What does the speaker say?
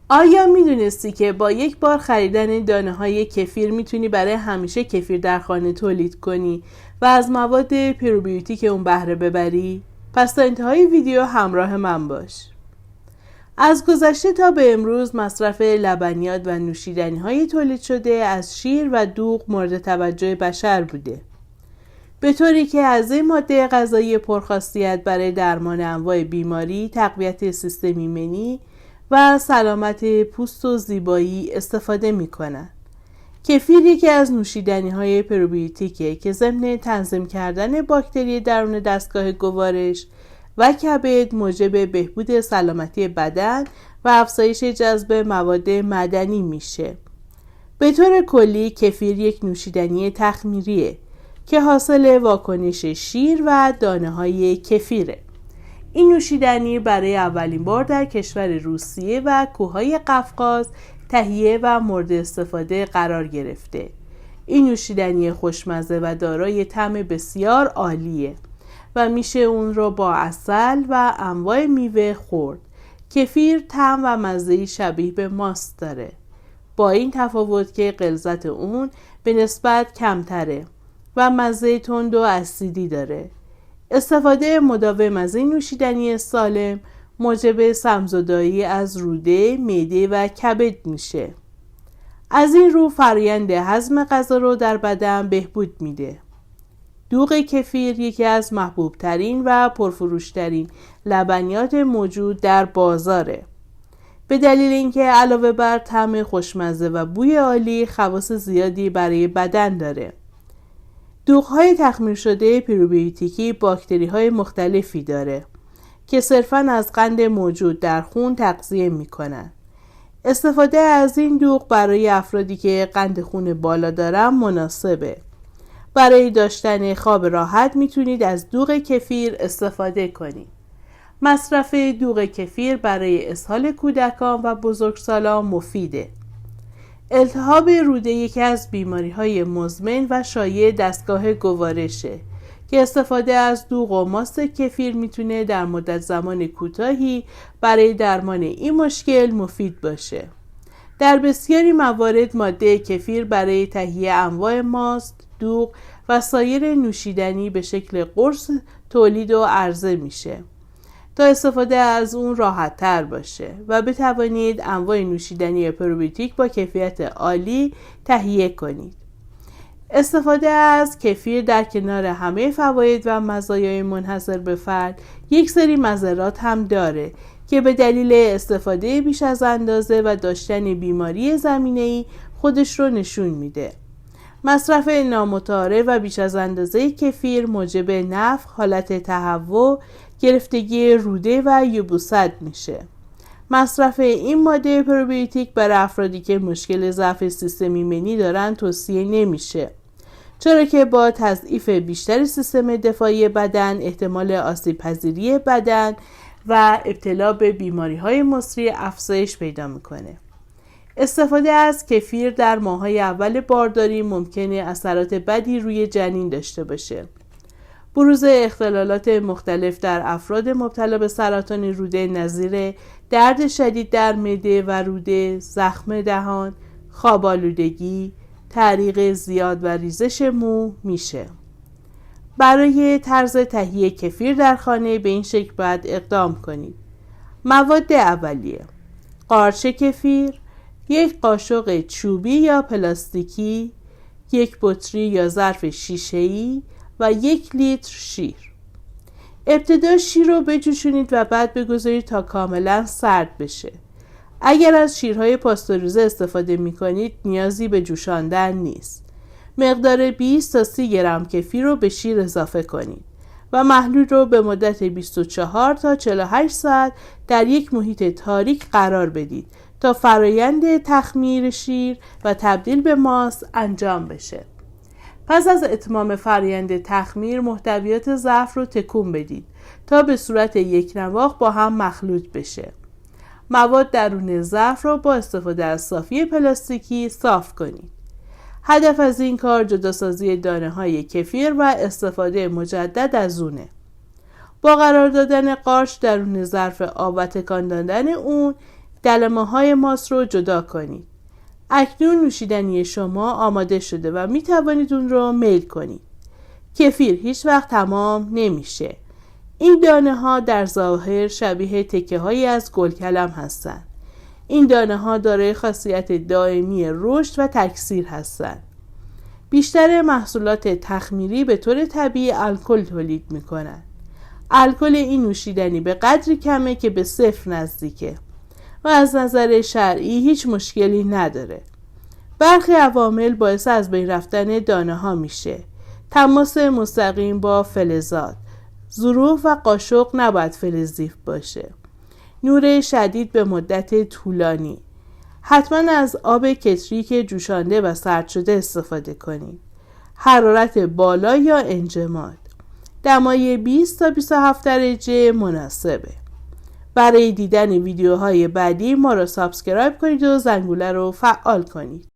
آیا میدونستی که با یک بار خریدن دانه‌های کفیر میتونی برای همیشه کفیر در خانه تولید کنی و از مواد پروبیوتیک اون بهره ببری؟ پس تا انتهای ویدیو همراه من باش. از گذشته تا به امروز مصرف لبنیات و نوشیدنی‌های تولید شده از شیر و دوغ مورد توجه بشر بوده، به طوری که از این ماده غذایی پرخاصیت برای درمان انواع بیماری، تقویت سیستم ایمنی و سلامت پوست و زیبایی استفاده می‌کنند. کفیر یکی از نوشیدنی‌های پروبیوتیکه که ضمن تنظیم کردن باکتری درون دستگاه گوارش و کبد موجب بهبود سلامتی بدن و افزایش جذب مواد معدنی میشه. به طور کلی کفیر یک نوشیدنی تخمیریه که حاصل واکنش شیر و دانه‌های کفیره. این نوشیدنی برای اولین بار در کشور روسیه و کوههای قفقاز تهیه و مورد استفاده قرار گرفته. این نوشیدنی خوشمزه و دارای طعم بسیار عالیه و میشه اون رو با عسل و انواع میوه خورد. کفیر طعم و مزه‌ای شبیه به ماست داره، با این تفاوت که غلظت اون به نسبت کمتره و مزه تند و اسیدی داره. استفاده مداوم از این نوشیدنی سالم موجب سمزدایی از روده، معده و کبد میشه. از این رو فرآیند هضم غذا رو در بدن بهبود میده. دوغ کفیر یکی از محبوب ترین و پرفروش ترین لبنیات موجود در بازاره، به دلیل اینکه علاوه بر طعم خوشمزه و بوی عالی خواص زیادی برای بدن داره. دوغ‌های تخمیر شده پروبیوتیکی باکتری‌های مختلفی داره که صرفاً از قند موجود در خون تغذیه می‌کنند. استفاده از این دوغ برای افرادی که قند خون بالا دارن مناسبه. برای داشتن خواب راحت میتونید از دوغ کفیر استفاده کنید. مصرف دوغ کفیر برای اسهال کودکان و بزرگسالان مفیده. التهاب روده یکی از بیماری‌های مزمن و شایع دستگاه گوارشه که استفاده از دوغ و ماست کفیر میتونه در مدت زمان کوتاهی برای درمان این مشکل مفید باشه. در بسیاری موارد ماده کفیر برای تهیه انواع ماست، دوغ و سایر نوشیدنی به شکل قرص تولید و عرضه میشه تا استفاده از اون راحت تر باشه و بتوانید انواع نوشیدنی پروبیوتیک با کیفیت عالی تهیه کنید. استفاده از کفیر در کنار همه فواید و مزایای منحصر به فرد یک سری مضرات هم داره که به دلیل استفاده بیش از اندازه و داشتن بیماری زمینه‌ای خودش رو نشون میده. مصرف نامتعارف و بیش از اندازه کفیر موجب نفخ، حالت تهوع، گرفتگی روده و یبوست میشه. مصرف این ماده پروبیوتیک برای افرادی که مشکل ضعف سیستم ایمنی دارن توصیه نمیشه، چرا که با تضعیف بیشتر سیستم دفاعی بدن احتمال آسیب پذیری بدن و ابتلا به بیماری‌های مصری افزایش پیدا میکنه. استفاده از کفیر در ماه‌های اول بارداری ممکنه اثرات بدی روی جنین داشته باشه. بروز اختلالات مختلف در افراد مبتلا به سرطان روده نظیر درد شدید در معده و روده، زخم دهان، خواب آلودگی، تعریق زیاد و ریزش مو میشه. برای طرز تهیه کفیر در خانه به این شکل باید اقدام کنید. مواد اولیه: قارچ کفیر، یک قاشق چوبی یا پلاستیکی، یک بطری یا ظرف شیشه‌ای و 1 لیتر شیر. ابتدا شیر رو بجوشونید و بعد بگذارید تا کاملا سرد بشه. اگر از شیرهای پاستوریزه استفاده می کنید نیازی به جوشاندن نیست. مقدار 20 تا 30 گرم کفیر رو به شیر اضافه کنید و محلول رو به مدت 24 تا 48 ساعت در یک محیط تاریک قرار بدید تا فرایند تخمیر شیر و تبدیل به ماست انجام بشه. پس از اتمام فرآیند تخمیر محتویات ظرف رو تکون بدید تا به صورت یک نواخت با هم مخلوط بشه. مواد درون ظرف رو با استفاده از صافی پلاستیکی صاف کنید. هدف از این کار جداسازی دانه‌های کفیر و استفاده مجدد از اونه. با قرار دادن قارچ درون ظرف آب و تکان دادن اون کلمه‌های ماست رو جدا کنید. اکنون نوشیدنی شما آماده شده و می توانید اون رو میل کنید. کفیر هیچ وقت تمام نمیشه. این دانه ها در ظاهر شبیه تکه هایی از گلکلم هستند. این دانه ها دارای خاصیت دائمی رشد و تکثیر هستند. بیشتر محصولات تخمیری به طور طبیعی الکل تولید میکنند. الکل این نوشیدنی به قدری کمه که به صفر نزدیکه و از نظر شرعی هیچ مشکلی نداره. برخی عوامل باعث از بین رفتن دانه ها میشه. تماس مستقیم با فلزات. ظروف و قاشق نباید فلزیف باشه. نور شدید به مدت طولانی. حتما از آب کتری که جوشانده و سرد شده استفاده کنید. حرارت بالا یا انجماد. دمای 20 تا 27 درجه مناسبه. برای دیدن ویدیوهای بعدی ما را سابسکرایب کنید و زنگوله رو فعال کنید.